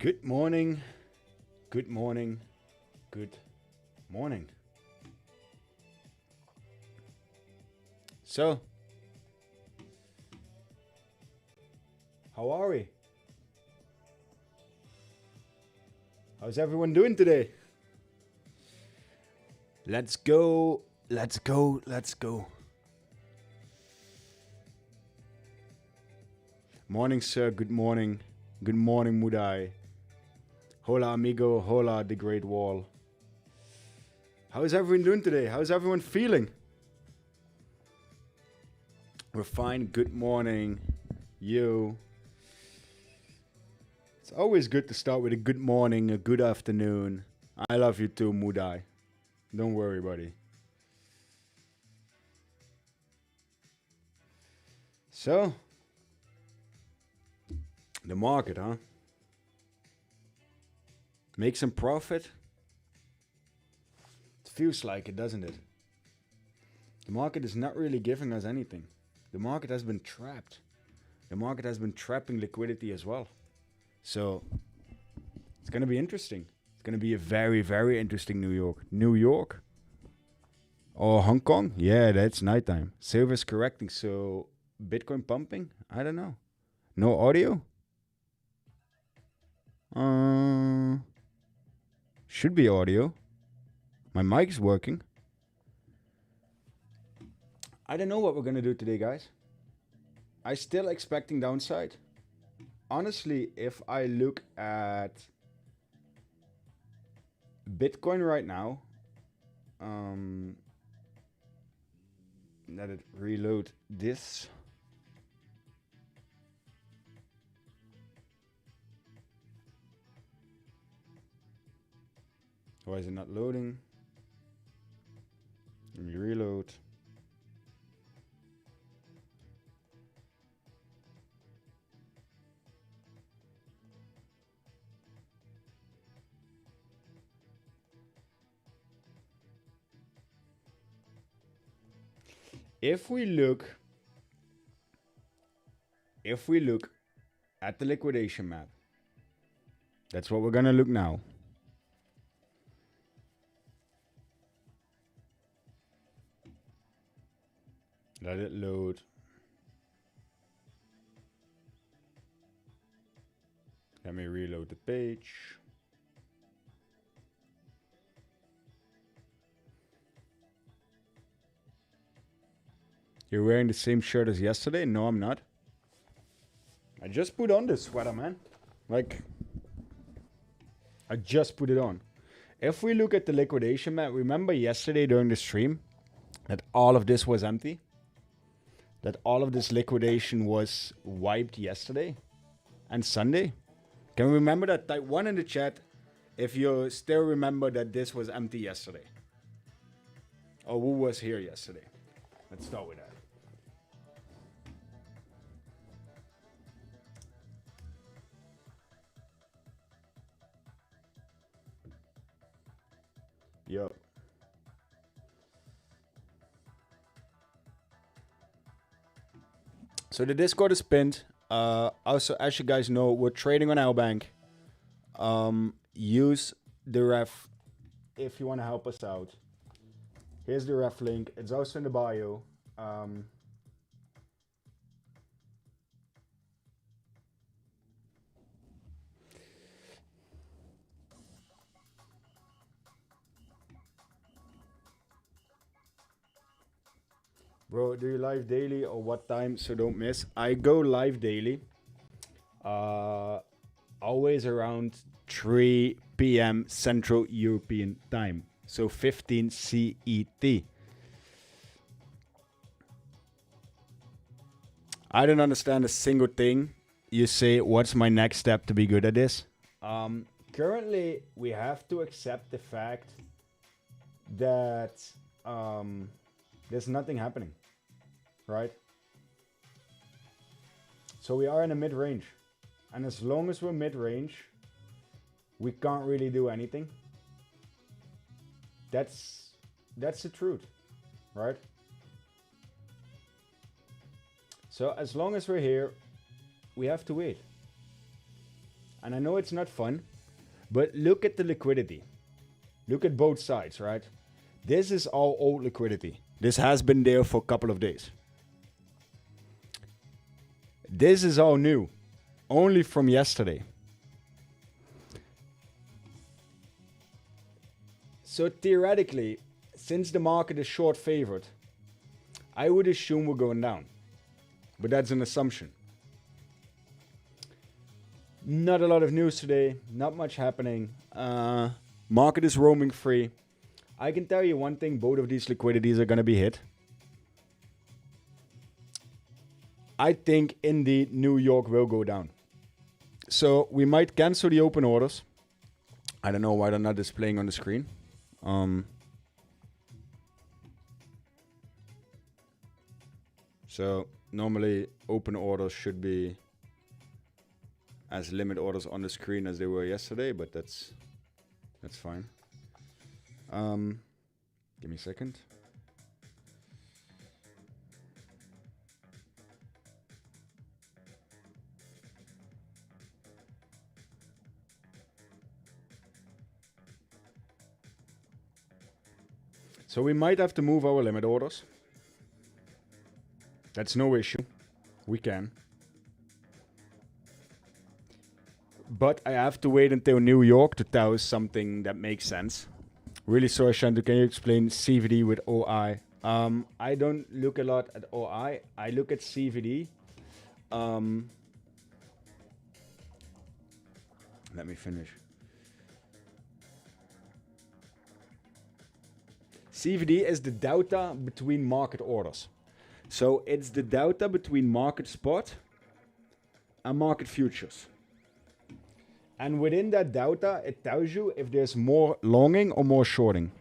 Good morning, good morning, good morning. So, how are we? How's everyone doing today? Let's go, let's go, let's go. Morning, sir, good morning. Good morning, Mudai. Hola, amigo, hola, the Great Wall. How is everyone doing today? How's everyone feeling? We're fine, good morning, you. It's always good to start with a good morning, a good afternoon. I love you too, Mudai. Don't worry, buddy. So, the market, huh? Make some profit? It feels like it, doesn't it? The market is not really giving us anything. The market has been trapped. The market has been trapping liquidity as well. So, it's going to be interesting. It's going to be a very, very interesting New York. New York? Or Hong Kong? Yeah, that's nighttime. Silver's correcting, so Bitcoin pumping? I don't know. No audio? Should be audio. My mic is working. I don't know what we're going to do today, guys. I'm still expecting downside. Honestly, if I look at Bitcoin right now, let it reload this. Why is it not loading? Let me reload. If we look at the liquidation map, that's what we're gonna look now. Let it load. Let me reload the page. You're wearing the same shirt as yesterday? No, I'm not. I just put on this sweater, man. Like, I just put it on. If we look at the liquidation map, remember yesterday during the stream that all of this was empty? That all of this liquidation was wiped yesterday and Sunday? Can we remember that? Type 1 in the chat if you still remember that this was empty yesterday. Or who was here yesterday? Let's start with that. Yo. So the Discord is pinned. Also, as you guys know, we're trading on Lbank. Use the ref if you want to help us out. Here's the ref link. It's also in the bio. Bro, do you live daily or what time? So don't miss. I go live daily. Always around 3 p.m. Central European time. So 15 CET. I don't understand a single thing. You say, what's my next step to be good at this? Currently, we have to accept the fact that there's nothing happening, right? So we are in a mid-range. And as long as we're mid-range, we can't really do anything. That's the truth, right? So as long as we're here, we have to wait. And I know it's not fun, but look at the liquidity. Look at both sides, right? This is all old liquidity. This has been there for a couple of days. This is all new, only from yesterday. So theoretically, since the market is short favored, I would assume we're going down. But that's an assumption. Not a lot of news today, not much happening. Market is roaming free. I can tell you one thing, both of these liquidities are going to be hit. I think indeed New York will go down. So we might cancel the open orders. I don't know why they're not displaying on the screen. So normally open orders should be as limit orders on the screen as they were yesterday, but that's fine. Give me a second. So we might have to move our limit orders. That's no issue. We can. But I have to wait until New York to tell us something that makes sense. Really sorry, Shantu, can you explain CVD with OI? I don't look a lot at OI. I look at CVD. Let me finish. CVD is the delta between market orders. So it's the delta between market spot and market futures. And within that delta, it tells you if there's more longing or more shorting.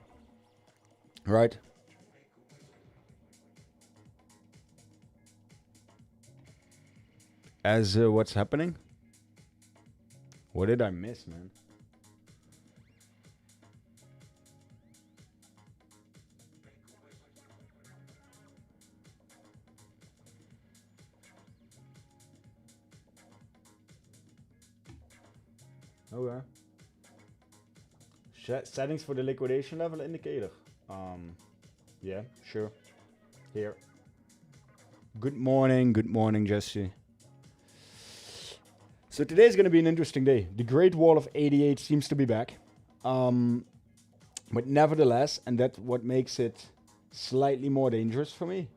Right? As what's happening? What did I miss, man? Okay. Settings for the liquidation level indicator. Yeah, sure. Here. Good morning, Jesse. So today's going to be an interesting day. The Great Wall of 88 seems to be back. But nevertheless, and that's what makes it slightly more dangerous for me,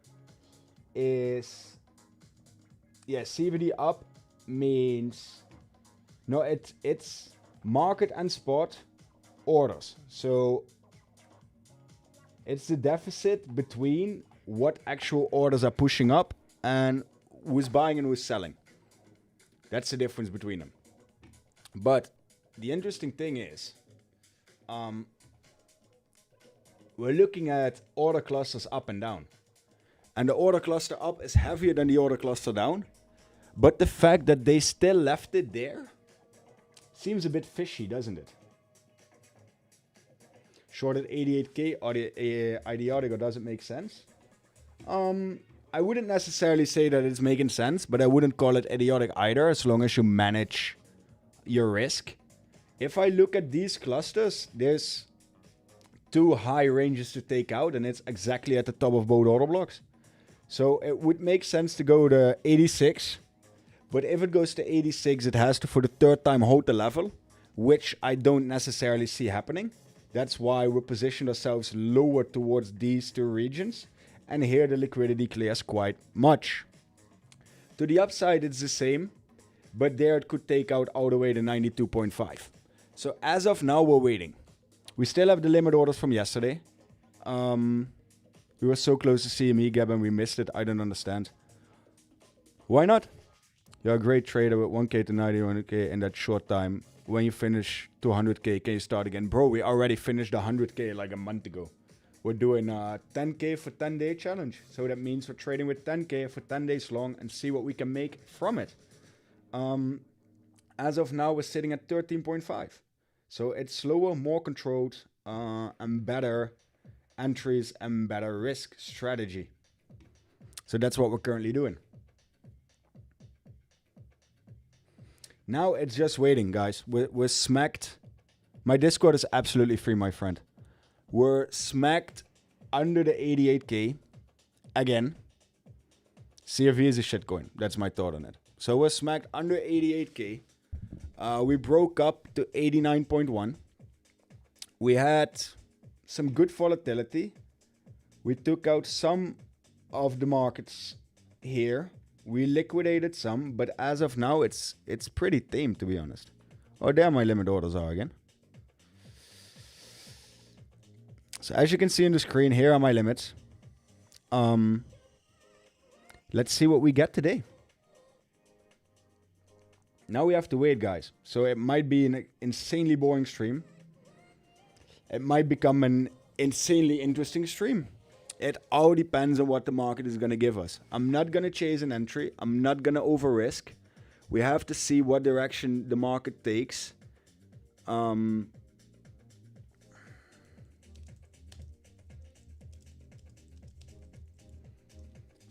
is, yeah, CVD up means, no, it's market and spot orders. So it's the deficit between what actual orders are pushing up and who's buying and who's selling. That's the difference between them. But the interesting thing is, we're looking at order clusters up and down. And the order cluster up is heavier than the order cluster down. But the fact that they still left it there seems a bit fishy, doesn't it? Shorted 88k or the idiotic, or does it make sense? I wouldn't necessarily say that it's making sense, but I wouldn't call it idiotic either, as long as you manage your risk. If I look at these clusters, there's two high ranges to take out, and it's exactly at the top of both order blocks. So it would make sense to go to 86. But if it goes to 86, it has to, for the third time, hold the level, which I don't necessarily see happening. That's why we positioned ourselves lower towards these two regions. And here the liquidity clears quite much. To the upside, it's the same, but there it could take out all the way to 92.5. So as of now, we're waiting. We still have the limit orders from yesterday. We were so close to CME gap and we missed it. I don't understand. Why not? You're a great trader with 1k to 91k in that short time. When you finish 200k, can you start again? Bro, we already finished 100k like a month ago. We're doing a 10k for 10-day challenge. So that means we're trading with 10k for 10 days long and see what we can make from it. As of now, we're sitting at 13.5. So it's slower, more controlled, and better entries and better risk strategy. So that's what we're currently doing. Now it's just waiting, guys. We're smacked. My Discord is absolutely free, my friend. We're smacked under the 88K again. CFV is a shitcoin. That's my thought on it. So we're smacked under 88K. We broke up to 89.1. We had some good volatility. We took out some of the markets here. We liquidated some, but as of now, it's pretty tame, to be honest. Oh, there my limit orders are again. So as you can see on the screen, here are my limits. Let's see what we get today. Now we have to wait, guys. So it might be an insanely boring stream. It might become an insanely interesting stream. It all depends on what the market is going to give us. I'm not going to chase an entry. I'm not going to over risk. We have to see what direction the market takes. We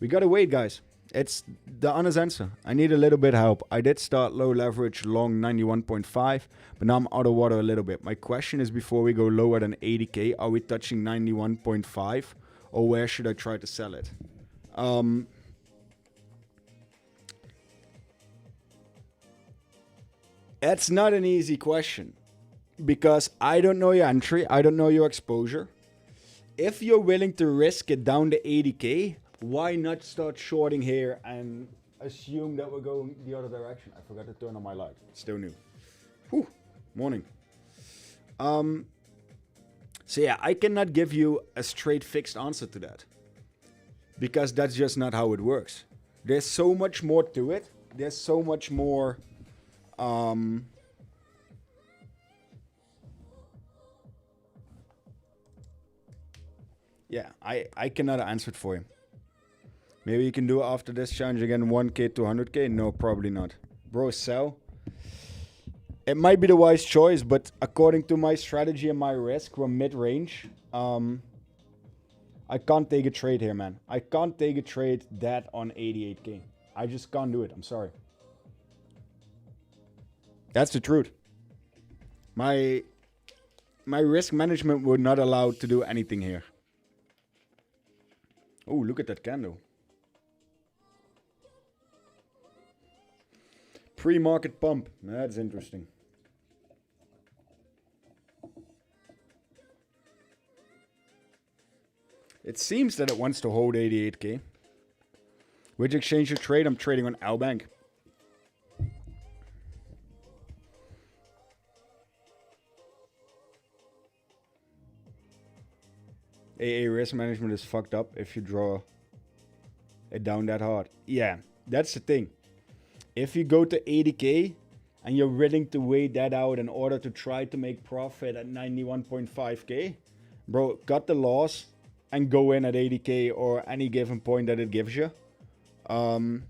got to wait, guys. It's the honest answer. I need a little bit of help. I did start low leverage long 91.5, but now I'm out of water a little bit. My question is, before we go lower than 80K, are we touching 91.5? Or where should I try to sell it? That's not an easy question. Because I don't know your entry. I don't know your exposure. If you're willing to risk it down to 80K, why not start shorting here and assume that we're going the other direction? I forgot to turn on my light. It's still new. Whew. Morning. So yeah, I cannot give you a straight fixed answer to that. Because that's just not how it works. There's so much more to it. There's so much more... yeah, I cannot answer it for you. Maybe you can do it after this challenge again, 1K to 100K? No, probably not. Bro, sell. It might be the wise choice, but according to my strategy and my risk, we're mid-range. I can't take a trade here, man. I can't take a trade that on 88K. I just can't do it. I'm sorry. That's the truth. My risk management would not allow to do anything here. Oh, look at that candle. Pre-market pump. That's interesting. It seems that it wants to hold 88K. Which exchange you trade? I'm trading on Albank. AA risk management is fucked up if you draw it down that hard. Yeah, that's the thing. If you go to 80K and you're willing to wait that out in order to try to make profit at 91.5K, bro, cut the loss and go in at 80K or any given point that it gives you. And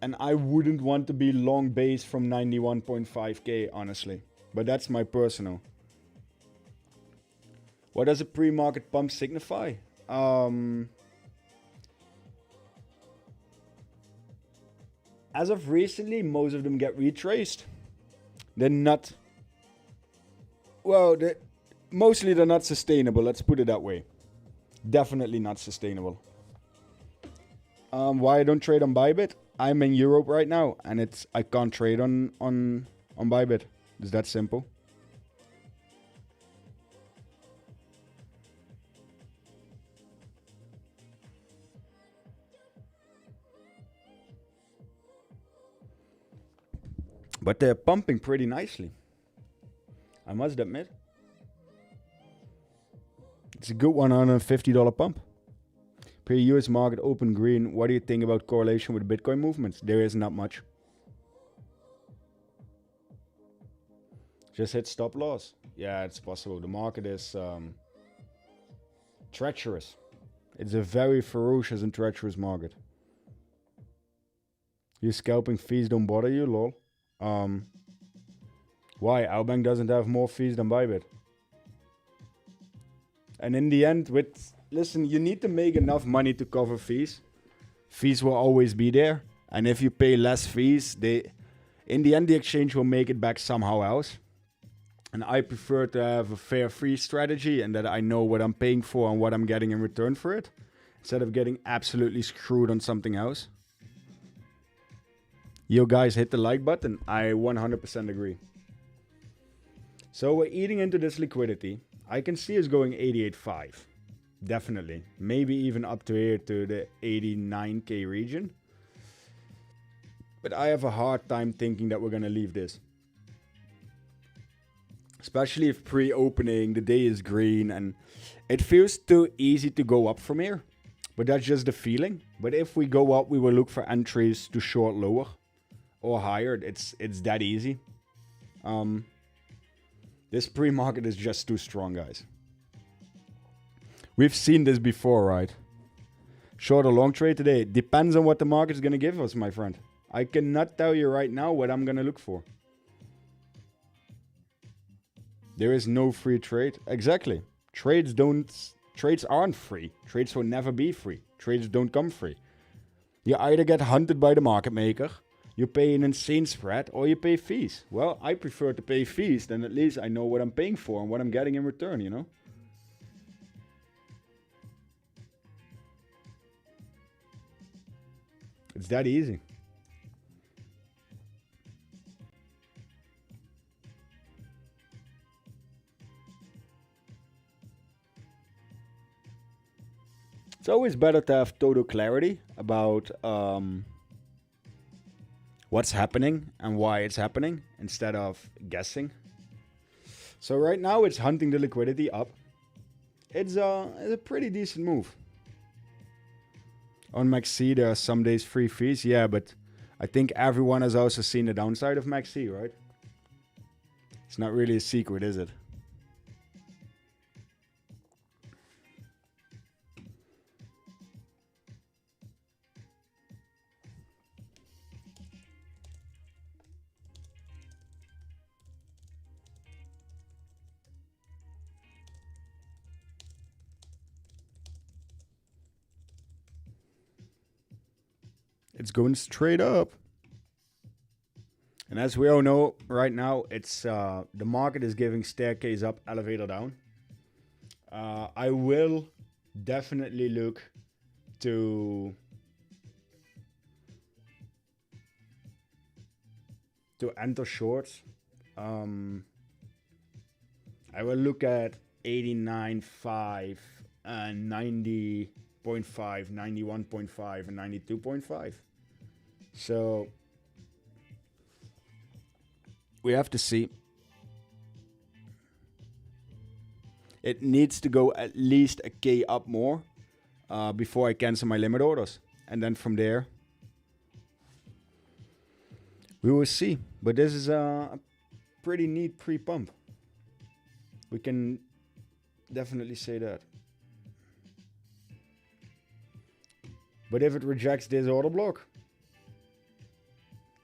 I wouldn't want to be long base from 91.5K, honestly. But that's my personal. What does a pre-market pump signify? As of recently, most of them get retraced. They're not... Well, mostly they're not sustainable. Let's put it that way. Definitely not sustainable. Why I don't trade on Bybit? I'm in Europe right now, and I can't trade on Bybit. It's that simple. But they're pumping pretty nicely, I must admit. It's a good $150 pump. Pre-US market open green. What do you think about correlation with Bitcoin movements? There is not much. Just hit stop loss. Yeah, it's possible. The market is treacherous. It's a very ferocious and treacherous market. Your scalping fees don't bother you, lol. Why? Albank doesn't have more fees than Bybit. And in the end, listen, you need to make enough money to cover fees. Fees will always be there. And if you pay less fees, In the end, the exchange will make it back somehow else. And I prefer to have a fair free strategy and that I know what I'm paying for and what I'm getting in return for it, instead of getting absolutely screwed on something else. You guys hit the like button. I 100% agree. So we're eating into this liquidity. I can see us going 88.5. Definitely. Maybe even up to here to the 89k region. But I have a hard time thinking that we're going to leave this. Especially if pre-opening, the day is green, and it feels too easy to go up from here. But that's just the feeling. But if we go up, we will look for entries to short lower or higher. It's that easy. This pre-market is just too strong, guys. We've seen this before, right? Short or long trade today. Depends on what the market is going to give us, my friend. I cannot tell you right now what I'm going to look for. There is no free trade. Exactly. Trades aren't free. Trades will never be free. Trades don't come free. You either get hunted by the market maker, you pay an insane spread, or you pay fees. Well, I prefer to pay fees, then at least I know what I'm paying for and what I'm getting in return, you know? It's that easy. It's always better to have total clarity about what's happening and why it's happening instead of guessing. So right now it's hunting the liquidity up. It's a pretty decent move. On MaxC, there are some days free fees. Yeah, but I think everyone has also seen the downside of MaxC, right? It's not really a secret, is it? It's going straight up. And as we all know, right now, it's the market is giving staircase up, elevator down. I will definitely look to enter shorts. I will look at 89.5 and 90.5, 91.5 and 92.5. So we have to see. It needs to go at least a K up more before I cancel my limit orders. And then from there, we will see. But this is a pretty neat pre-pump. We can definitely say that. But if it rejects this order block,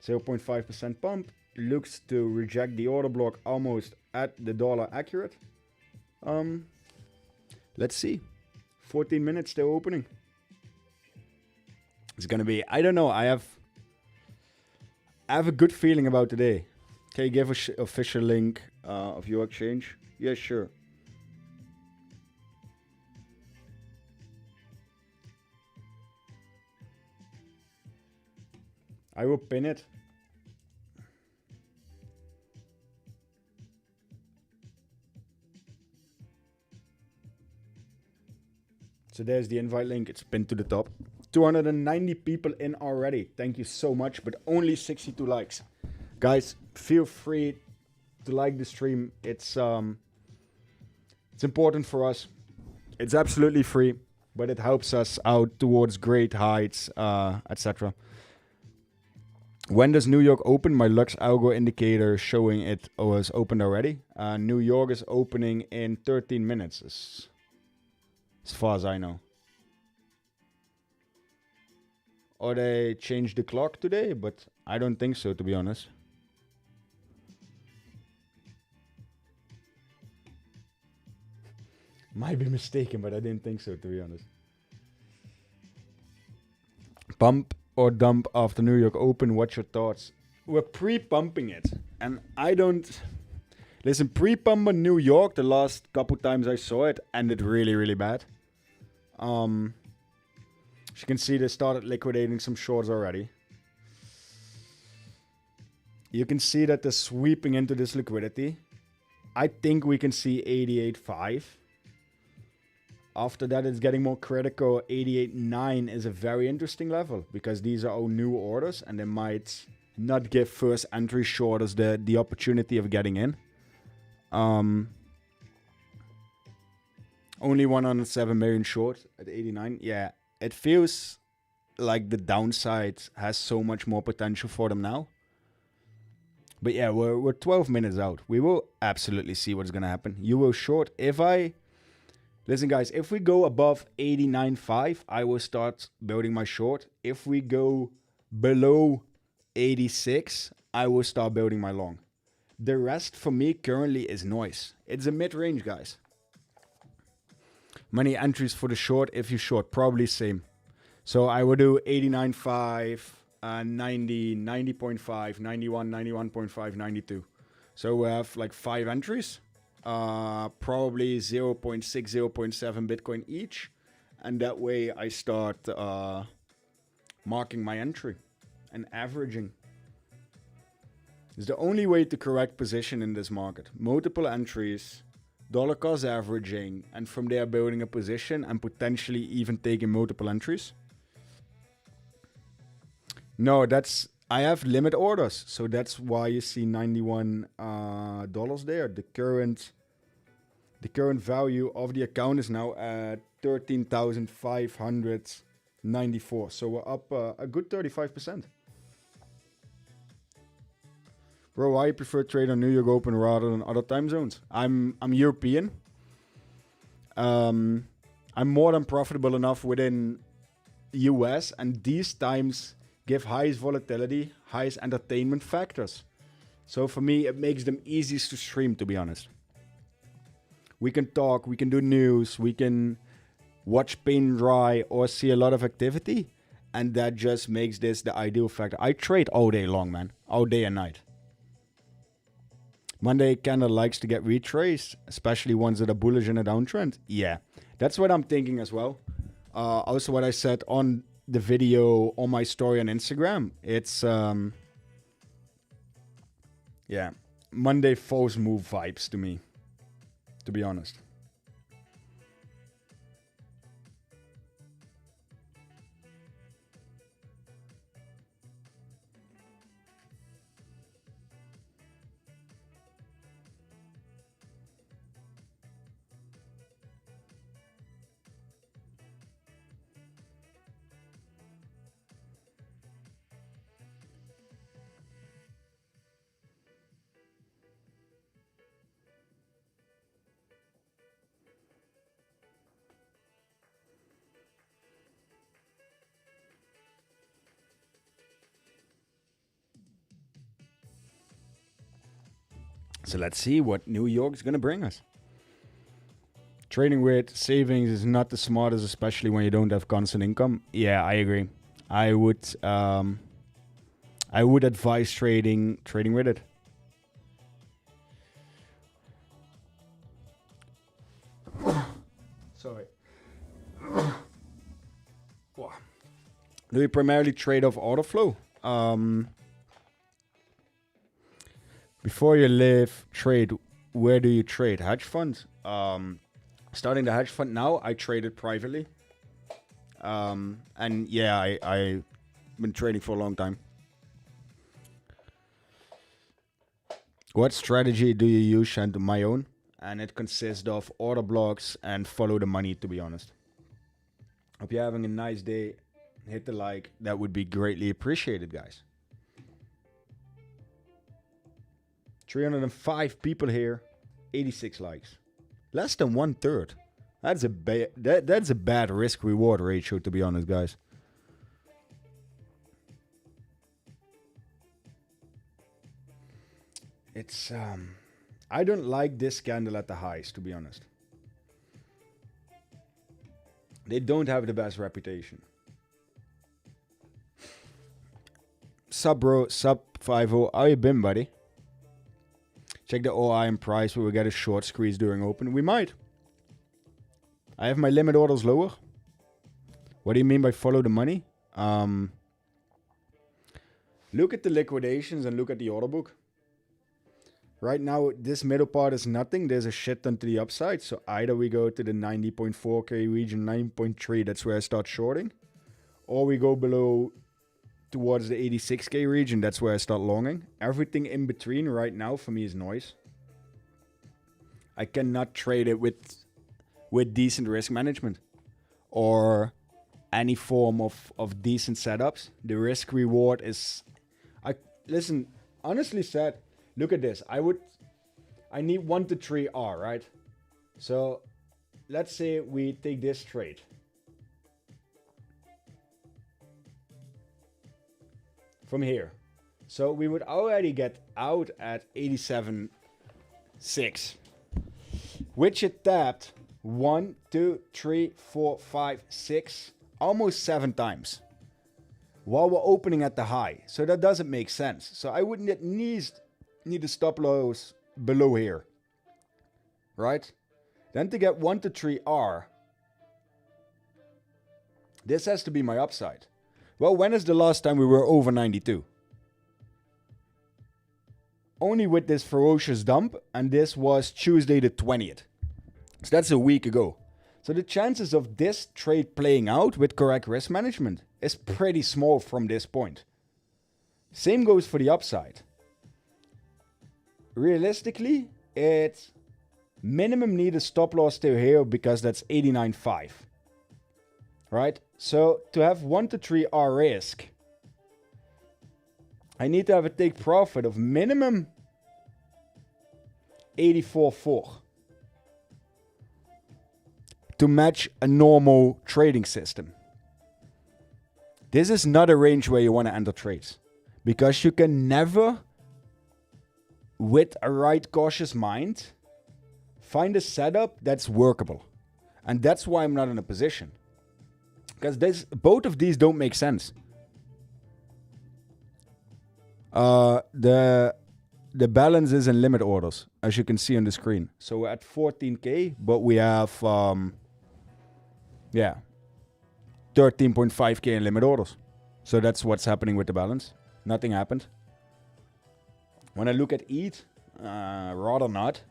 0.5% pump, looks to reject the order block almost at the dollar accurate. Let's see. 14 minutes still opening. It's gonna be, I don't know, I have a good feeling about today. Can you give a official link of your exchange? Yeah, sure. I will pin it. So there's the invite link. It's pinned to the top. 290 people in already. Thank you so much, but only 62 likes. Guys, feel free to like the stream. It's important for us. It's absolutely free, but it helps us out towards great heights, etc. When does New York open? My Lux Algo indicator showing it was opened already. New York is opening in 13 minutes, as far as I know. Or they changed the clock today, but I don't think so, to be honest. Might be mistaken, but I didn't think so, to be honest. Pump or dump after New York Open? What's your thoughts? we're pre-pumping it. And I don't... Listen, pre-pump in New York, the last couple times I saw it, ended really, really bad. As you can see, they started liquidating some shorts already. You can see that they're sweeping into this liquidity. I think we can see 88.5. After that, it's getting more critical. 88.9 is a very interesting level because these are all new orders and they might not give first entry shorters the opportunity of getting in. Only 107 million short at 89. Yeah, it feels like the downside has so much more potential for them now. But yeah, we're 12 minutes out. We will absolutely see what's going to happen. You will short. Listen, guys, if we go above 89.5, I will start building my short. If we go below 86, I will start building my long. The rest for me currently is noise. It's a mid-range, guys. Many entries for the short. If you short, probably same. So I will do 89.5, 90, 90.5, 91, 91.5, 92. So we have like 5 entries. Probably 0.6, 0.7 Bitcoin each. And that way I start marking my entry and averaging. It's the only way to correct position in this market. Multiple entries, dollar cost averaging, and from there building a position and potentially even taking multiple entries. No, I have limit orders, so that's why you see $91 there. The current value of the account is now at 13,594. So we're up a good 35%. Bro, why you prefer trade on New York Open rather than other time zones? I'm European. I'm more than profitable enough within US, and these times give highest volatility, highest entertainment factors. So for me, it makes them easiest to stream, to be honest. We can talk, we can do news, we can watch paint dry or see a lot of activity. And that just makes this the ideal factor. I trade all day long, man. All day and night. Monday candle likes to get retraced, especially ones that are bullish in a downtrend. Yeah, that's what I'm thinking as well. Also what I said on the video on my story on Instagram. It's, yeah, Monday false move vibes to me, to be honest. So let's see what New York is going to bring us. Trading with savings is not the smartest, especially when you don't have constant income. Yeah, I agree. I would advise trading with it. Sorry. Do you primarily trade off order flow? Before you trade, where do you trade? Hedge funds. Starting the hedge fund now, I traded privately. And yeah, I've been trading for a long time. What strategy do you use? And my own. And it consists of order blocks and follow the money, to be honest. Hope you're having a nice day. Hit the like. That would be greatly appreciated, guys. 305 people here, 86 likes. Less than 1/3. That's a bad risk reward ratio, to be honest, guys. It's I don't like this candle at the highs, to be honest. They don't have the best reputation. Sub 50. How you been, buddy? Check the OI and price. We will get a short squeeze during open. We might. I have my limit orders lower. What do you mean by follow the money? Look at the liquidations and look at the order book. Right now, this middle part is nothing. There's a shit ton to the upside. So either we go to the 90.4K region, 9.3. That's where I start shorting. Or we go below towards the 86K region. That's where I start longing. Everything in between right now for me is noise. I cannot trade it with decent risk management or any form of decent setups. The risk reward is... Listen, honestly said, look at this. I need 1 to 3 R, right? So let's say we take this trade. From here. So we would already get out at 87.6. Which it tapped 1, 2, 3, 4, 5, 6, almost 7 times. While we're opening at the high. So that doesn't make sense. So I wouldn't need the stop loss below here. Right? Then to get 1 to 3 R. This has to be my upside. Well, when is the last time we were over 92? Only with this ferocious dump, and this was Tuesday the 20th. So that's a week ago. So the chances of this trade playing out with correct risk management is pretty small from this point. Same goes for the upside. Realistically, it's minimum need a stop loss still here because that's 89.5. Right? So to have 1 to 3 R risk, I need to have a take profit of minimum 84.4 to match a normal trading system. This is not a range where you want to enter trades because you can never, with a right cautious mind, find a setup that's workable. And that's why I'm not in a position. Because both of these don't make sense. The balance is in limit orders, as you can see on the screen. So we're at 14K, but we have 13.5K in limit orders. So that's what's happening with the balance. Nothing happened. When I look at ETH, rather not.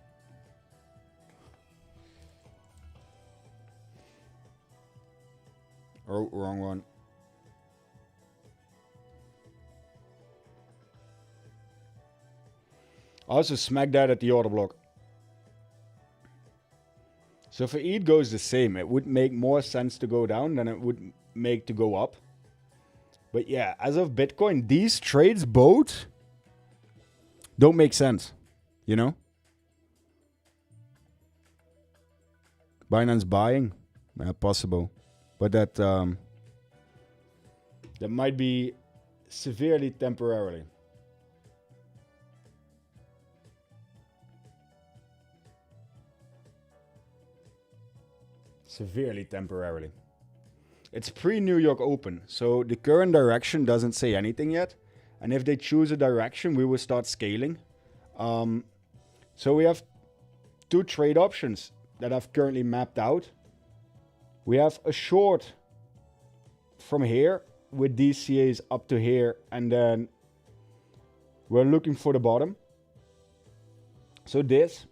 Oh, wrong one. Also smack that at the order block. So for ETH goes the same. It would make more sense to go down than it would make to go up. But yeah, as of Bitcoin, these trades both don't make sense. You know? Binance buying? Possible. But that might be severely temporarily. Severely temporarily. It's pre-New York Open, so the current direction doesn't say anything yet. And if they choose a direction, we will start scaling. So we have 2 trade options that I've currently mapped out. We have a short from here with DCAs up to here, and then we're looking for the bottom. So this,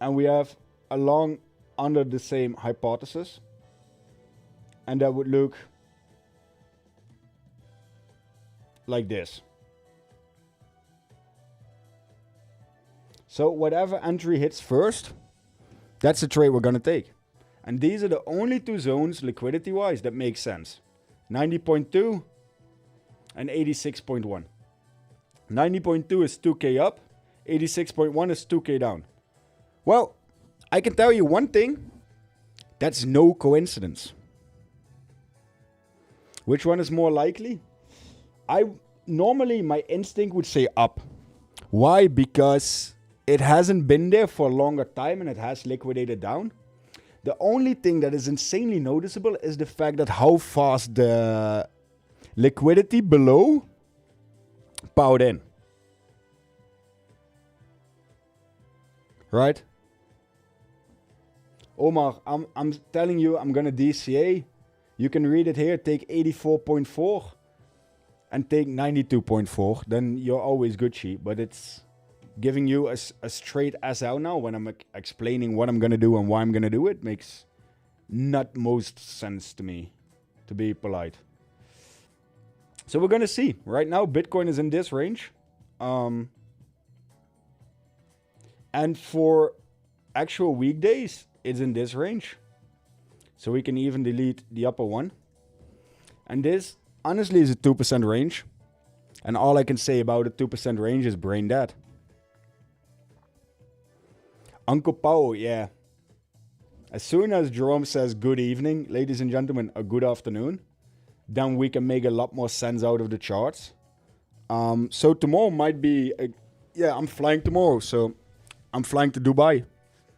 and we have a long under the same hypothesis, and that would look like this. So whatever entry hits first, that's the trade we're going to take. And these are the only 2 zones, liquidity-wise, that make sense. 90.2 and 86.1. 90.2 is 2K up. 86.1 is 2K down. Well, I can tell you one thing. That's no coincidence. Which one is more likely? Normally, my instinct would say up. Why? Because it hasn't been there for a longer time and it has liquidated down. The only thing that is insanely noticeable is the fact that how fast the liquidity below powered in. right? Omar, I'm telling you, I'm gonna DCA. You can read it here. Take 84.4 and take 92.4. Then you're always Gucci. But it's giving you a straight SL now when I'm explaining what I'm gonna do and why I'm gonna do it. Makes not most sense to me, to be polite. So we're gonna see. Right now, Bitcoin is in this range. And for actual weekdays, it's in this range. So we can even delete the upper one. And this, honestly, is a 2% range. And all I can say about a 2% range is brain dead. Uncle Pao, yeah. As soon as Jerome says good evening, ladies and gentlemen, a good afternoon, then we can make a lot more sense out of the charts. So tomorrow might be, yeah, I'm flying tomorrow. So I'm flying to Dubai.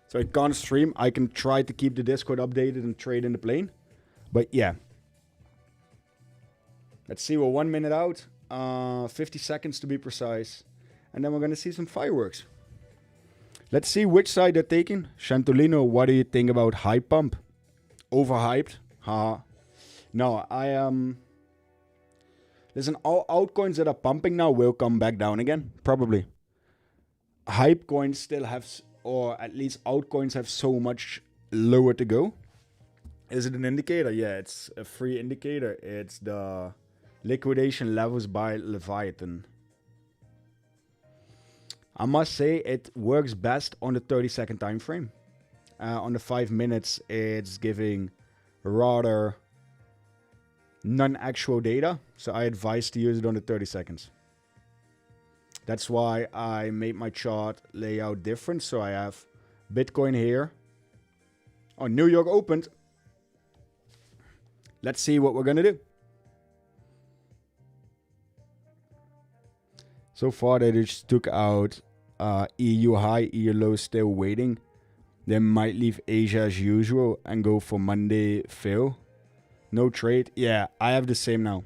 So I can't stream. I can try to keep the Discord updated and trade in the plane. But yeah. Let's see, we're 1 minute out. 50 seconds to be precise. And then we're going to see some fireworks. Let's see which side they're taking. Chantolino, what do you think about hype pump? Overhyped? Haha. No, listen, all altcoins that are pumping now will come back down again. Probably. Hype coins still have, or at least altcoins have so much lower to go. Is it an indicator? Yeah, it's a free indicator. It's the liquidation levels by Leviathan. I must say it works best on the 30-second time frame. On the 5 minutes, it's giving rather non-actual data. So I advise to use it on the 30 seconds. That's why I made my chart layout different. So I have Bitcoin here. Oh, New York opened. Let's see what we're going to do. So far, they just took out EU high, EU low, still waiting. They might leave Asia as usual and go for Monday fill. No trade. Yeah, I have the same now.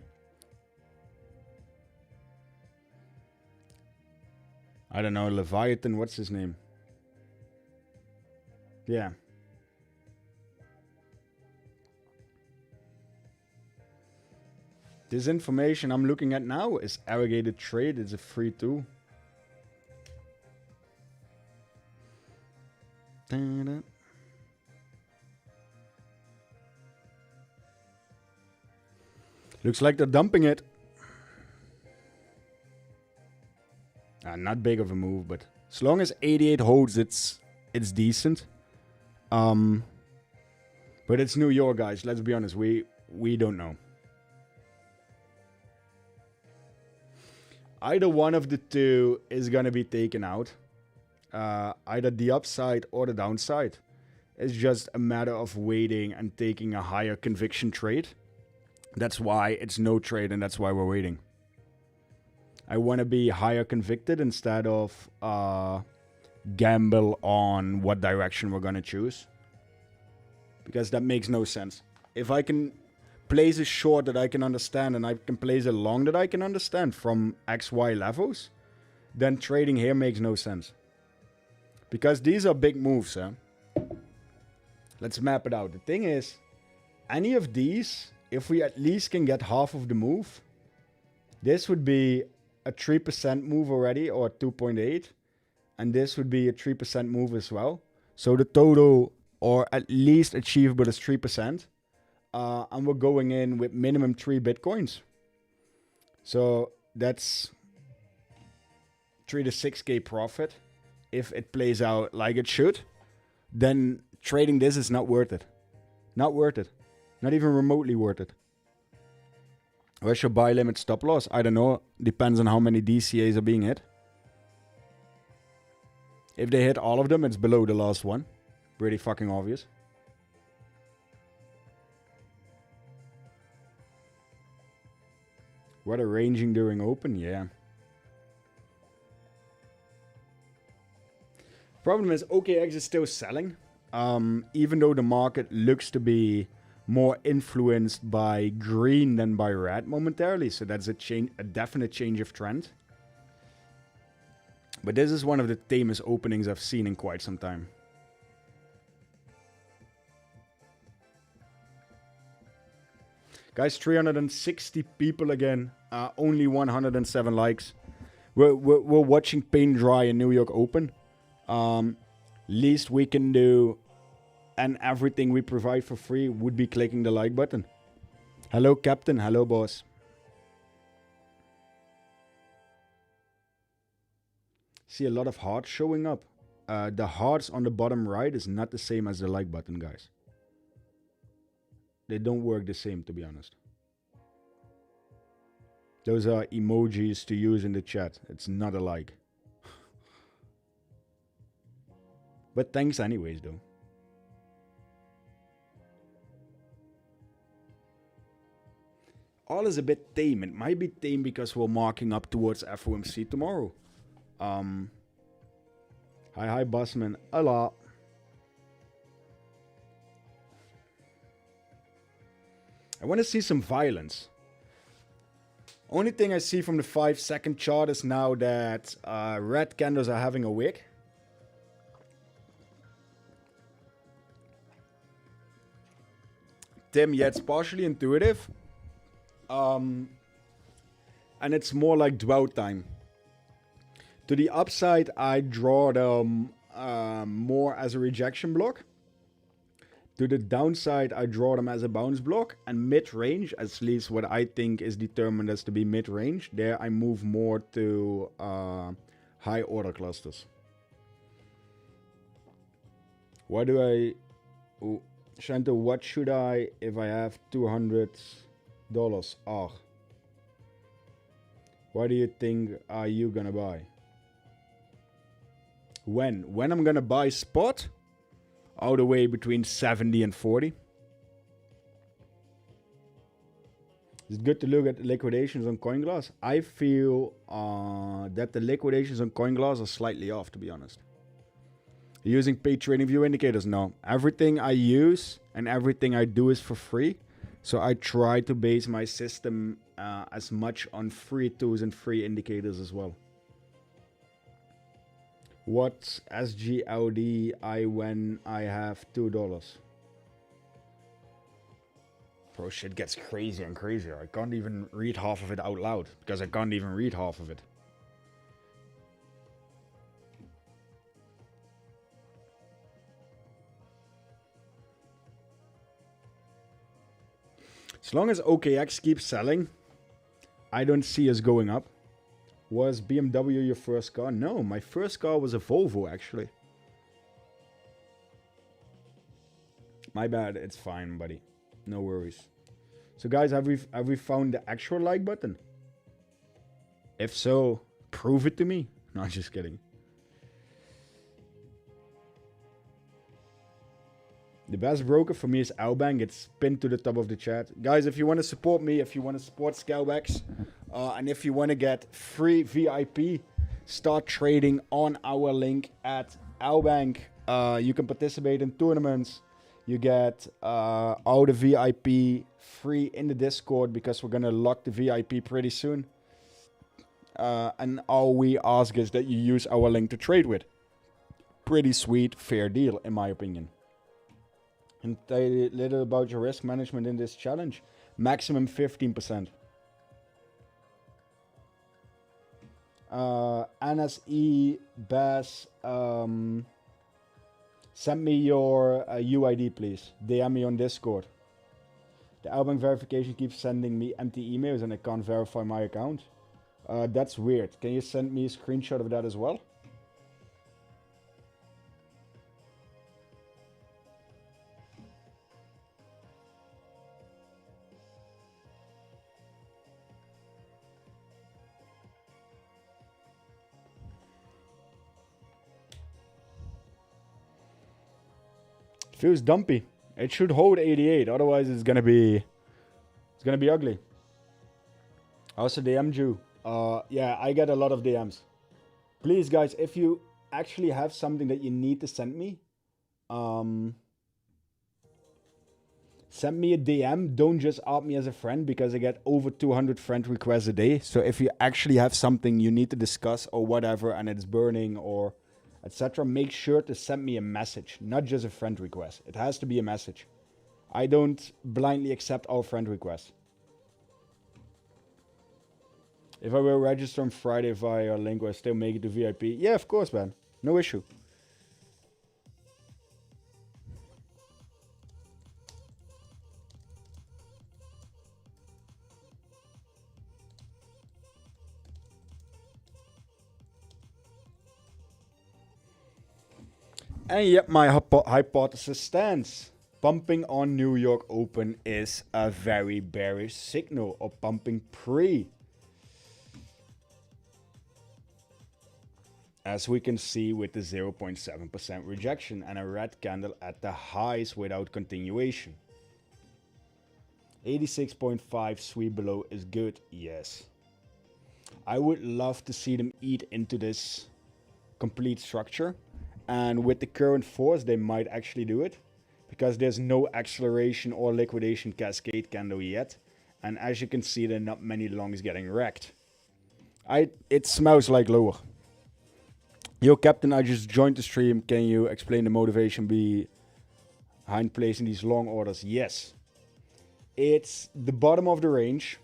I don't know, Leviathan, what's his name? Yeah. This information I'm looking at now is aggregated trade. It's a free tool. Looks like they're dumping it. Not big of a move, but as long as 88 holds, it's decent. But it's New York, guys. Let's be honest. We don't know. Either one of the two is going to be taken out. Either the upside or the downside. It's just a matter of waiting and taking a higher conviction trade. That's why it's no trade and that's why we're waiting. I want to be higher convicted instead of gamble on what direction we're going to choose. Because that makes no sense. If I can place a short that I can understand and I can place a long that I can understand from XY levels, then trading here makes no sense. Because these are big moves, huh? Let's map it out. The thing is, any of these, if we at least can get half of the move, this would be a 3% move already, or 2.8. And this would be a 3% move as well. So the total, or at least achievable, is 3%. And we're going in with minimum 3 Bitcoins. So that's 3 to 6K profit. If it plays out like it should, then trading this is not worth it. Not worth it. Not even remotely worth it. Where's your buy limit stop loss? I don't know. Depends on how many DCAs are being hit. If they hit all of them, it's below the last one. Pretty fucking obvious. What a ranging during open? Yeah. Problem is OKX is still selling. Even though the market looks to be more influenced by green than by red momentarily. So that's a definite change of trend. But this is one of the tamest openings I've seen in quite some time. Guys, 360 people again. Only 107 likes. We're watching paint dry in New York Open. Least we can do, and everything we provide for free, would be clicking the like button. Hello, Captain. Hello, boss. See a lot of hearts showing up. The hearts on the bottom right is not the same as the like button, guys. They don't work the same, to be honest. Those are emojis to use in the chat. It's not a like. But thanks anyways, though. All is a bit tame. It might be tame because we're marking up towards FOMC tomorrow. Hi, Bossman. Hola. I want to see some violence. Only thing I see from the 5-second chart is now that red candles are having a wick. Tim, yeah, it's partially intuitive. And it's more like dwell time. To the upside, I draw them more as a rejection block. To the downside, I draw them as a bounce block. And mid-range, at least what I think is determined as to be mid-range, there I move more to high order clusters. Why do I... Oh, Shanto, what should I if I have $200? Ah. Why do you think are you gonna buy? When I'm gonna buy spot? All the way between 70 and 40. It's good to look at the liquidations on CoinGlass. I feel that the liquidations on CoinGlass are slightly off, to be honest. Using paid trading view indicators? No. Everything I use and everything I do is for free. So I try to base my system as much on free tools and free indicators as well. What's SGLD when I have $2? Bro, shit gets crazier and crazier. I can't even read half of it out loud because I can't even read half of it. As long as OKX keeps selling, I don't see us going up. Was BMW your first car? No, my first car was a Volvo, actually. My bad, it's fine, buddy. No worries. So guys, have we found the actual like button? If so, prove it to me. No, just kidding. The best broker for me is Albank. It's pinned to the top of the chat. Guys, if you want to support me, if you want to support Scalbacks, and if you want to get free VIP, start trading on our link at Albank. You can participate in tournaments. You get all the VIP free in the Discord because we're going to lock the VIP pretty soon. And all we ask is that you use our link to trade with. Pretty sweet, fair deal, in my opinion. And tell you a little about your risk management in this challenge. Maximum 15%. NSE, Bass, send me your UID, please. DM me on Discord. The Albank verification keeps sending me empty emails and I can't verify my account. That's weird. Can you send me a screenshot of that as well? Feels dumpy. It should hold 88, otherwise it's gonna be ugly. Also DM you. Yeah, I get a lot of DMs. Please guys, if you actually have something that you need to send me, send me a DM. Don't just add me as a friend, because I get over 200 friend requests a day. So if you actually have something you need to discuss or whatever, and it's burning or etc., make sure to send me a message, not just a friend request. It has to be a message. I don't blindly accept all friend requests. If I will register on Friday via link, will I still make it to VIP? Yeah, of course, man. No issue. And yep, my hypothesis stands. Pumping on New York Open is a very bearish signal, or pumping pre. As we can see with the 0.7% rejection and a red candle at the highs without continuation. 86.5 sweep below is good, yes. I would love to see them eat into this complete structure. And with the current force, they might actually do it, because there's no acceleration or liquidation cascade candle yet. And as you can see, there are not many longs getting wrecked. It smells like lower. Yo, Captain, I just joined the stream. Can you explain the motivation behind placing these long orders? Yes. It's the bottom of the range.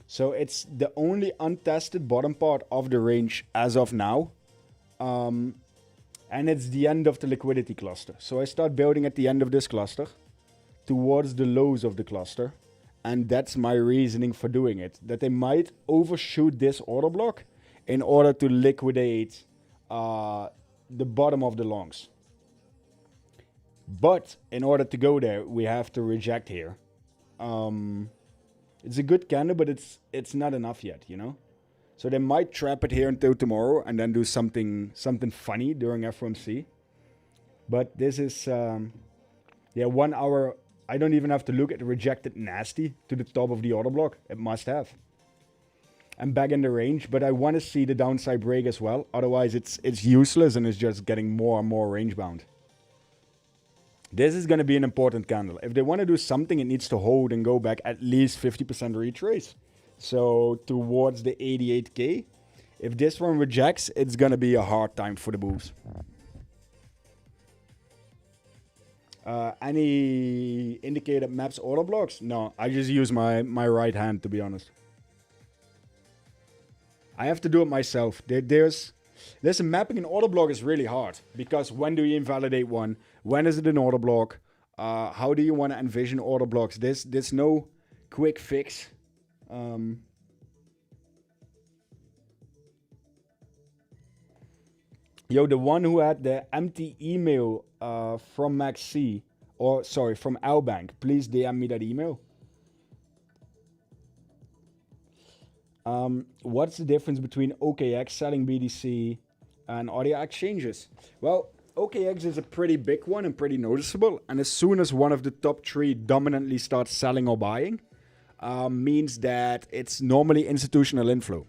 So it's the only untested bottom part of the range as of now. And it's the end of the liquidity cluster. So I start building at the end of this cluster towards the lows of the cluster. And that's my reasoning for doing it. That they might overshoot this order block in order to liquidate the bottom of the longs. But in order to go there, we have to reject here. It's a good candle, but it's not enough yet, you know? So they might trap it here until tomorrow and then do something funny during FOMC. But this is, 1 hour. I don't even have to look at rejected nasty to the top of the order block. It must have. I'm back in the range, but I want to see the downside break as well. Otherwise, it's useless and it's just getting more and more range bound. This is going to be an important candle. If they want to do something, it needs to hold and go back at least 50% retrace. So towards the 88K. If this one rejects, it's going to be a hard time for the bulls. Any indicated maps order blocks? No, I just use my right hand, to be honest. I have to do it myself. There's a mapping an order block is really hard, because when do you invalidate one? When is it an order block? How do you want to envision order blocks? There's no quick fix. Yo, the one who had the empty email from Maxi, or sorry, from Albank, please DM me that email. What's the difference between OKX selling BTC and other exchanges? Well, OKX is a pretty big one and pretty noticeable. And as soon as one of the top three dominantly starts selling or buying, means that it's normally institutional inflow.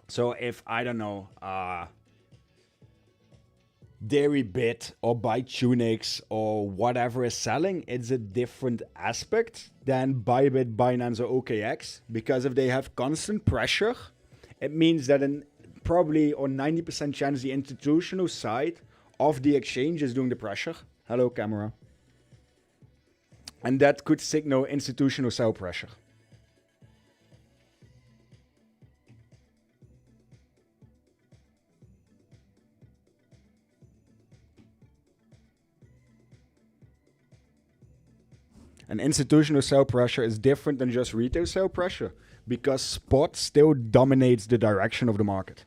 So if, I don't know, Deribit or Bytunix or whatever is selling, it's a different aspect than Bybit, Binance, or OKX. Because if they have constant pressure, it means that in probably or 90% chance the institutional side of the exchange is doing the pressure. Hello, camera. And that could signal institutional sell pressure. And institutional sell pressure is different than just retail sell pressure, because spot still dominates the direction of the market.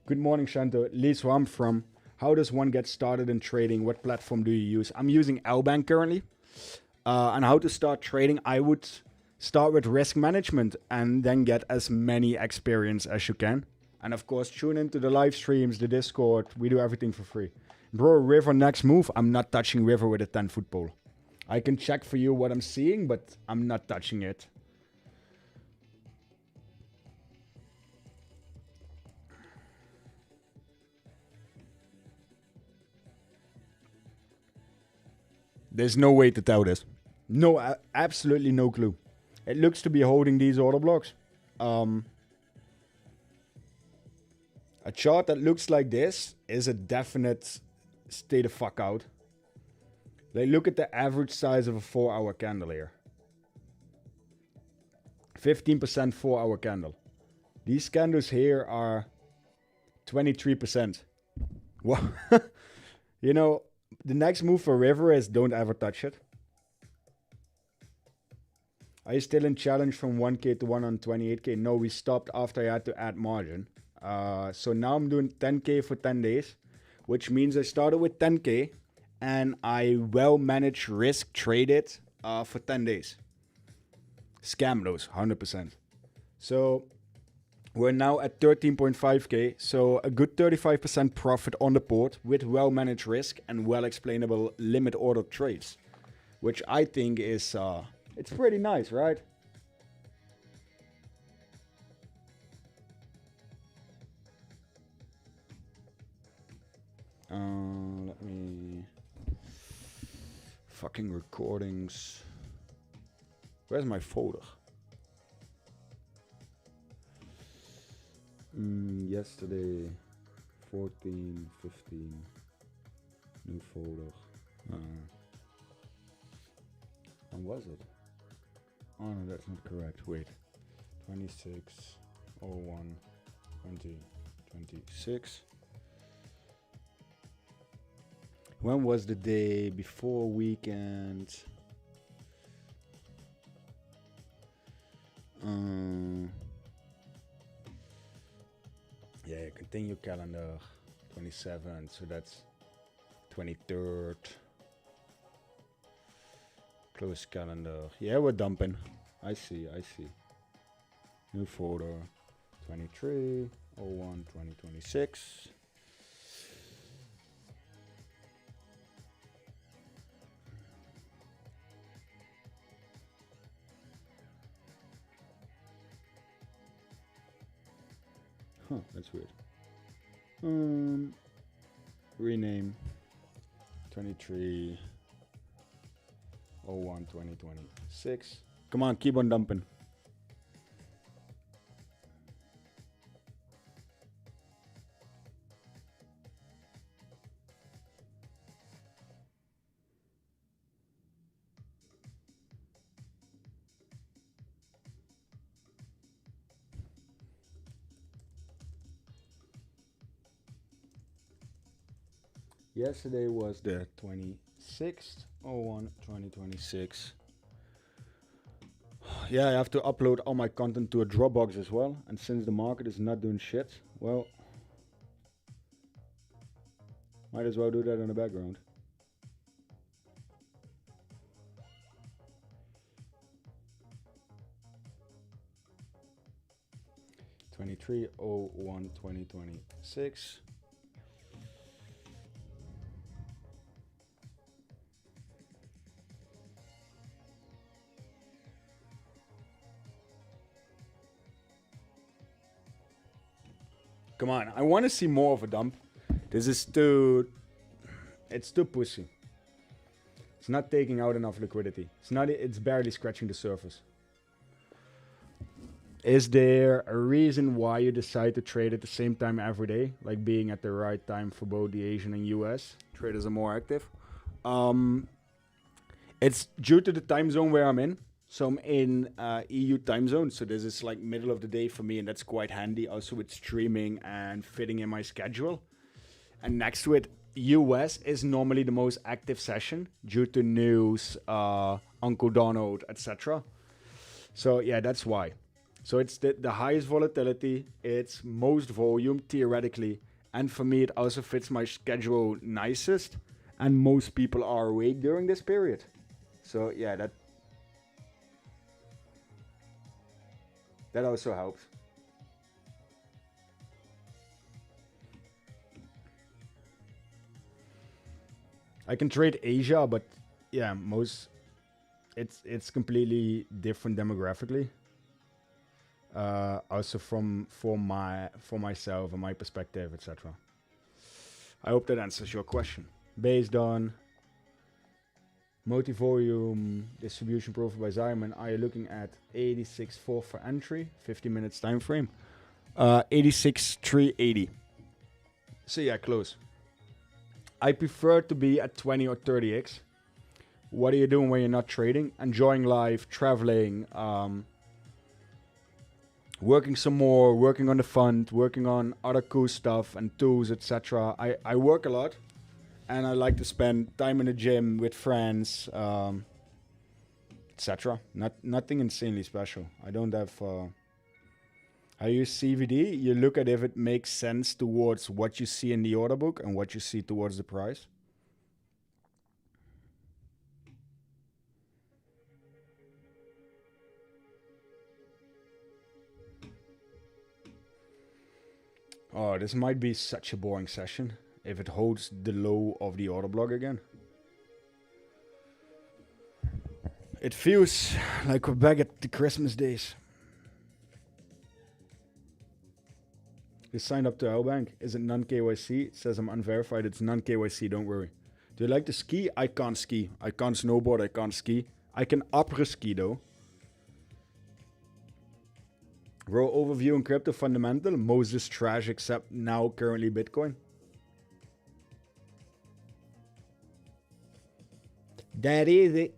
Good morning, Shanto. At least where I'm from. How does one get started in trading? What platform do you use? I'm using Albank currently. And how to start trading? I would start with risk management and then get as many experience as you can. And of course, tune into the live streams, the Discord. We do everything for free. Bro, River next move. I'm not touching River with a 10-foot pole. I can check for you what I'm seeing, but I'm not touching it. There's no way to tell this. No, absolutely no clue. It looks to be holding these order blocks. A chart that looks like this is a definite stay the fuck out. Like, look at the average size of a 4-hour candle here. 15% 4-hour candle. These candles here are 23%. What? You know, the next move for River is don't ever touch it. Are you still in challenge from 1K to 128K? No, we stopped after I had to add margin. So now I'm doing 10K for 10 days, which means I started with 10K and I well managed risk traded for 10 days. Scam those, 100%. So we're now at 13.5K. So a good 35% profit on the port with well managed risk and well explainable limit order trades, which I think is, it's pretty nice, right? Let me... Fucking recordings. Where's my folder? Yesterday, 14, 15. New folder. When was it? Oh no, that's not correct. Wait. 26/01/2026. When was the day before weekend? Yeah, continue calendar 27th, so that's 23rd. Close calendar. Yeah, we're dumping. I see. New folder 23/01/2026. Huh, that's weird. Rename 23/01/2026. Come on, keep on dumping. Yesterday was the 26/01/2026. Yeah, I have to upload all my content to a Dropbox as well. And since the market is not doing shit, well, might as well do that in the background. (23/01/2026). Come on, I want to see more of a dump. This is too... It's too pussy. It's not taking out enough liquidity. It's barely scratching the surface. Is there a reason why you decide to trade at the same time every day? Like being at the right time for both the Asian and US? Traders are more active. It's due to the time zone where I'm in. So I'm in EU time zone, so this is like middle of the day for me, and that's quite handy. Also with streaming and fitting in my schedule. And next to it, US is normally the most active session due to news, Uncle Donald, etc. So yeah, that's why. So it's the highest volatility, it's most volume theoretically, and for me it also fits my schedule nicest, and most people are awake during this period. So yeah, that also helps. I can trade Asia, but yeah, it's completely different demographically. Also for myself and my perspective, etc. I hope that answers your question. Based on Multi-volume distribution profile by Zyman. Are you looking at 86.4 for entry, 50 minutes time frame? 86.380. So yeah, close. I prefer to be at 20 or 30x. What are you doing when you're not trading? Enjoying life, traveling, working some more, working on the fund, working on other cool stuff and tools, etc. I work a lot, and I like to spend time in the gym with friends, etc. Nothing insanely special. I don't have. I use CVD. You look at if it makes sense towards what you see in the order book and what you see towards the price. Oh, this might be such a boring session if it holds the low of the order block again. It feels like we're back at the Christmas days. You signed up to Lbank. Is it non-KYC? It says I'm unverified. It's non-KYC, don't worry. Do you like to ski? I can't ski. I can't snowboard. I can't ski. I can après-ski though. Bro, overview and crypto fundamental. Most is trash except now currently Bitcoin. That is it.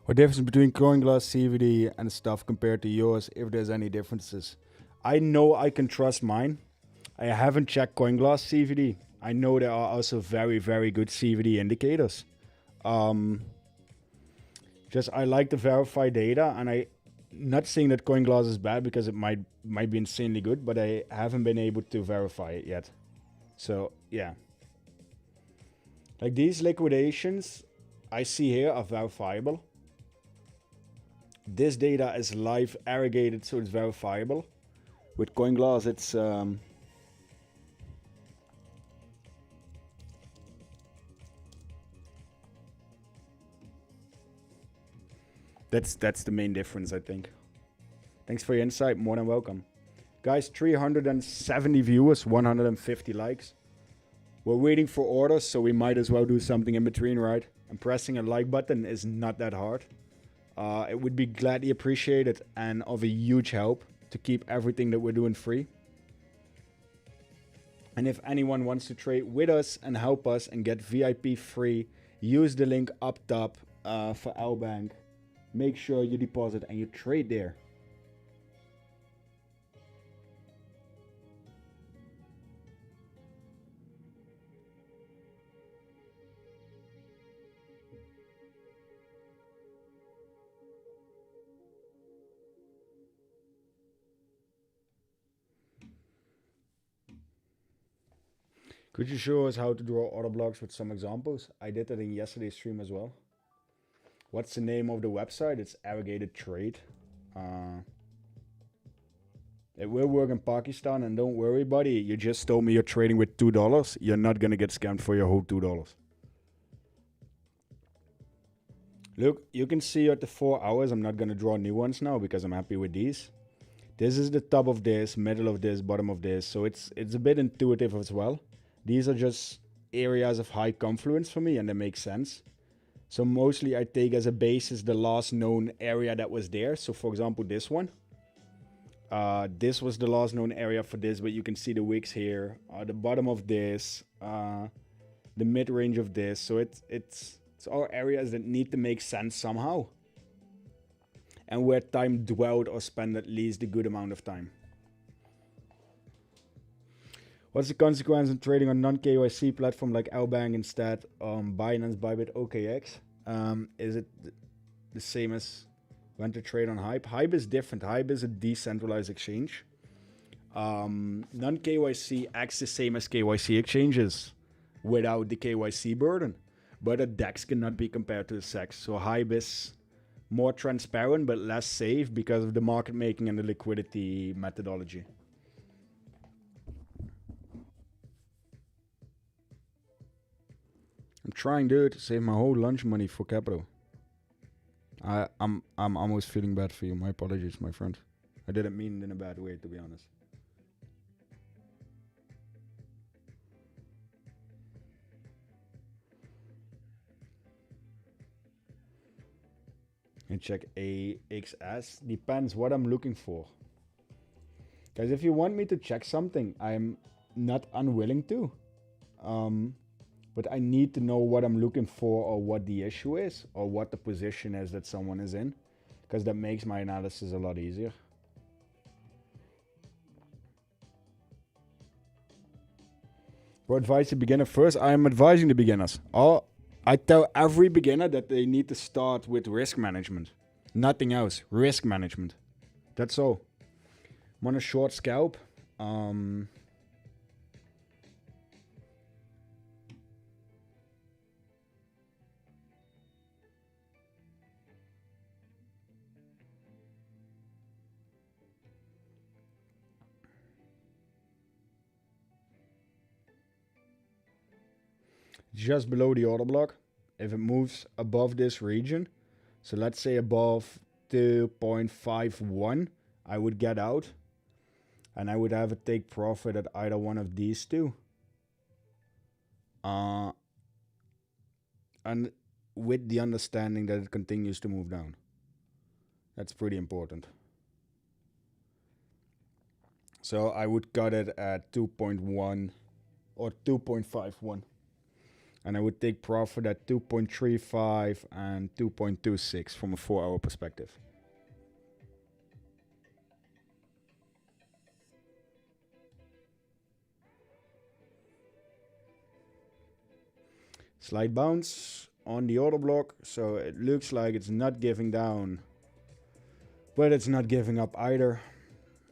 What difference between CoinGlass, CVD, and stuff compared to yours, if there's any differences? I know I can trust mine. I haven't checked CoinGlass CVD. I know there are also very, very good CVD indicators. Just I like to verify data, and I not saying that CoinGlass is bad because it might be insanely good, but I haven't been able to verify it yet. So yeah, like these liquidations I see here are verifiable. This data is live aggregated, so it's verifiable. With CoinGlass, it's that's the main difference, I think. Thanks for your insight. More than welcome, guys. 370 viewers, 150 likes. We're waiting for orders, so we might as well do something in between, right? And pressing a like button is not that hard. It would be gladly appreciated and of a huge help to keep everything that we're doing free. And if anyone wants to trade with us and help us and get VIP free, use the link up top for Lbank. Make sure you deposit and you trade there. Could you show us how to draw order blocks with some examples? I did that in yesterday's stream as well. What's the name of the website? It's Aggregated Trade. It will work in Pakistan, and don't worry, buddy. You just told me you're trading with $2. You're not gonna get scammed for your whole $2. Look, you can see at the 4 hours. I'm not gonna draw new ones now because I'm happy with these. This is the top of this, middle of this, bottom of this. So it's a bit intuitive as well. These are just areas of high confluence for me, and they make sense. So mostly I take as a basis the last known area that was there. So for example, this one. This was the last known area for this, but you can see the wicks here. The bottom of this, the mid-range of this. So it's all areas that need to make sense somehow. And where time dwelled or spent at least a good amount of time. What's the consequence in trading on non-KYC platform like Lbank instead Binance, Bybit, OKX? Is it the same as when to trade on Hype. Hype is different. Hype is a decentralized exchange. Non-KYC acts the same as KYC exchanges without the KYC burden. But a DEX cannot be compared to a SEX. So Hype is more transparent but less safe because of the market making and the liquidity methodology. I'm trying, dude, to save my whole lunch money for capital. I'm almost feeling bad for you. My apologies, my friend. I didn't mean it in a bad way, to be honest. And check AXS. Depends what I'm looking for. Guys, if you want me to check something, I'm not unwilling to. But I need to know what I'm looking for or what the issue is or what the position is that someone is in. Because that makes my analysis a lot easier. For advice to beginner first, I am advising the beginners. I tell every beginner that they need to start with risk management. Nothing else. Risk management. That's all. I'm on a short scalp. Just below the order block. If it moves above this region, so let's say above 2.51, I would get out. And I would have a take profit at either one of these two. And with the understanding that it continues to move down. That's pretty important. So I would cut it at 2.1 or 2.51. And I would take profit at 2.35 and 2.26 from a 4-hour perspective. Slight bounce on the order block. So it looks like it's not giving down, but it's not giving up either.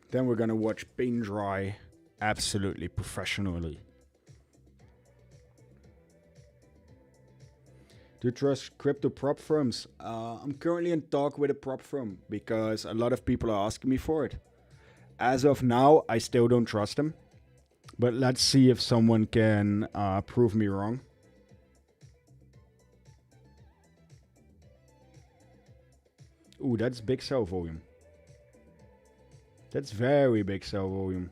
Then we're going to watch paint dry absolutely professionally. Do you trust crypto prop firms? I'm currently in talk with a prop firm because a lot of people are asking me for it. As of now, I still don't trust them. But let's see if someone can prove me wrong. Ooh, that's big sell volume. That's very big sell volume.